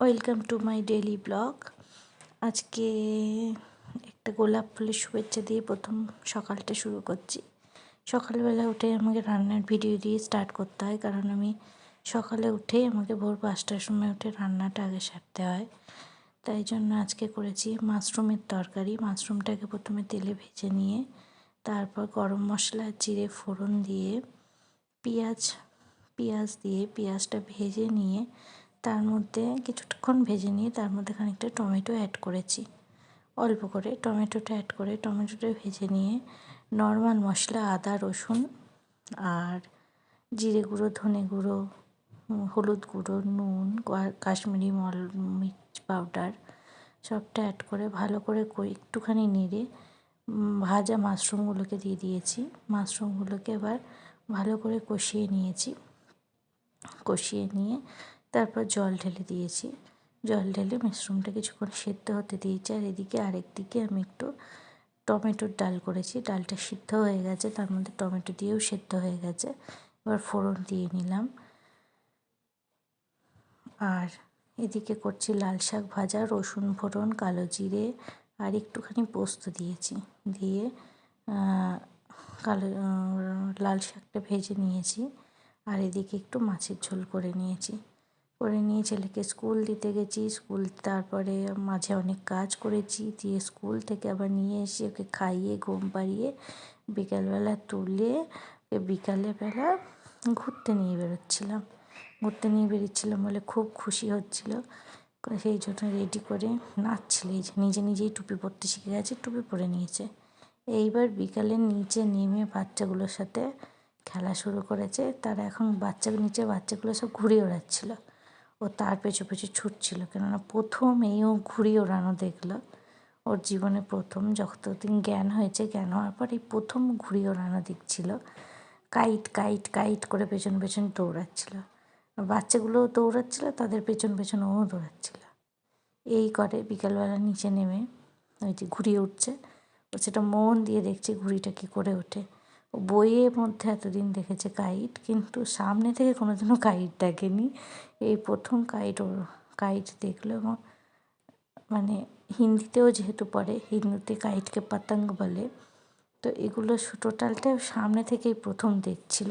Welcome to my daily blog. আজকে একটা গোলাপ ফুলের শুভেচ্ছা দিয়ে প্রথম সকালটা শুরু করছি। সকালবেলা উঠে আমাকে রান্নার ভিডিও দিয়ে স্টার্ট করতে হয়, কারণ আমি সকালে উঠেই আমাকে ভোর 5টার সময় উঠে রান্নাটা আগে সারতে হয়। তাই জন্য আজকে করেছি মাশরুমের তরকারি। মাশরুমটাকে প্রথমে তেলে ভেজে নিয়ে তারপর গরম মশলা জিরে ফোড়ন দিয়ে পেঁয়াজ দিয়ে পেঁয়াজটা ভেজে নিয়ে তার মধ্যে কিছুক্ষণ ভেজে নিয়ে তার মধ্যে খানিকটা টমেটো অ্যাড করেছি। অল্প করে টমেটোটা অ্যাড করে টমেটোটা ভেজে নিয়ে নর্মাল মশলা আদা রসুন আর জিরে গুঁড়ো ধনে গুঁড়ো হলুদ গুঁড়ো নুন কাশ্মীরি মির্চ পাউডার সবটা অ্যাড করে ভালো করে একটুখানি নেড়ে ভাজা মাশরুমগুলোকে দিয়ে দিয়েছি। মাশরুমগুলোকে এবার ভালো করে কষিয়ে নিয়েছি। কষিয়ে নিয়ে তারপর জল ঢেলে দিয়েছি। জল ঢেলে মাশরুমটা কিছুক্ষণ সেদ্ধ হতে দিয়েছি। আর এদিকে আরেকদিকে আমি একটু টমেটোর ডাল করেছি। ডালটা সিদ্ধ হয়ে গেছে, তার মধ্যে টমেটো দিয়েও সেদ্ধ হয়ে গেছে। এবার ফোড়ন দিয়ে নিলাম। আর এদিকে করছি লাল শাক ভাজা, রসুন ফোড়ন, কালো জিরে আর একটুখানি পোস্ত দিয়েছি। দিয়ে কালো লাল শাকটা ভেজে নিয়েছি। আর এদিকে একটু মাছের ঝোল করে নিয়ে ছেলেকে স্কুল দিতে গেছি। স্কুল তারপরে মাঝে অনেক কাজ করেছি, দিয়ে স্কুল থেকে আবার নিয়ে এসে ওকে খাইয়ে ঘুম পাড়িয়ে বিকালবেলা তুলে বিকালবেলা ঘুরতে নিয়ে বেরোচ্ছিলাম বলে খুব খুশি হচ্ছিল। সেই জন্য রেডি করে নাচছিল। এই যে নিজে নিজেই টুপি পরতে শিখে গেছে, টুপি পরে নিয়েছে। এইবার বিকালে নিচে নেমে বাচ্চাগুলোর সাথে খেলা শুরু করেছে। তারা এখন বাচ্চাগুলো সব ঘুড়ি ওড়াচ্ছিল। ও তার পেছু পেছু ছুটছিল, কেননা প্রথম ও ঘুড়ি ওড়ানো দেখলো। ওর জীবনে প্রথম, যতদিন জ্ঞান হয়েছে, জ্ঞান হওয়ার পর এই প্রথম ঘুড়ি ওড়ানো দেখছিল। কাইট কাইট কাইট করে পেছন পেছন দৌড়াচ্ছিল। বাচ্চাগুলোও দৌড়াচ্ছিল, তাদের পেছন পেছন ও দৌড়াচ্ছিল। এই করে বিকালবেলা নিচে নেমে ওই যে ঘুড়ি উঠছে, ও সেটা মন দিয়ে দেখছে ঘুড়িটা কী করে ওঠে। ও বইয়ের মধ্যে এতদিন দেখেছে কাইট, কিন্তু সামনে থেকে কোনোদিনও কাইট দেখেনি। এই প্রথম কাইট দেখলো। এবং মানে হিন্দিতেও যেহেতু পড়ে, হিন্দিতে কাইটকে পতঙ্গ বলে। তো এগুলো টোটালটা সামনে থেকেই প্রথম দেখছিল।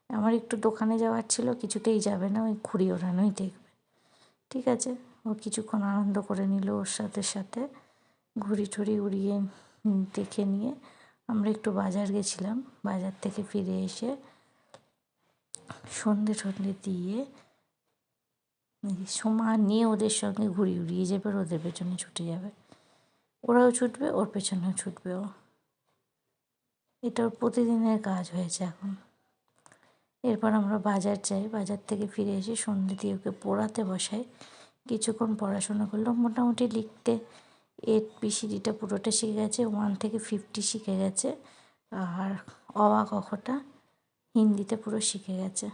আমার একটু দোকানে যাওয়ার ছিল, কিছুতেই যাবে না, ওই ঘুড়ি ওড়ানোই দেখবে। ঠিক আছে, ও কিছুক্ষণ আনন্দ করে নিল ওর সাথে সাথে। ঘুড়ি টুড়ি উড়িয়ে দেখে নিয়ে আমরা একটু বাজার গেছিলাম। বাজার থেকে ফিরে এসে সন্ধে দিয়ে সময় নিয়ে ওদের সঙ্গে ঘুড়ি উড়িয়ে যাবে, ওদের পেছনে ছুটে যাবে। ওরাও ছুটবে, ওর পেছনেও ছুটবে ও। এটা ওর প্রতিদিনের কাজ হয়েছে এখন। এরপর আমরা বাজার যাই। বাজার থেকে ফিরে এসে সন্ধ্যে দিয়ে ওকে পড়াতে বসাই। কিছুক্ষণ পড়াশোনা করলো। মোটামুটি লিখতে ABCDটা পুরোটা শিখে গেছে, 1 থেকে 50 শিখে গেছে। আর অ আ ক খ টা হিন্দিতে পুরো শিখে গেছে।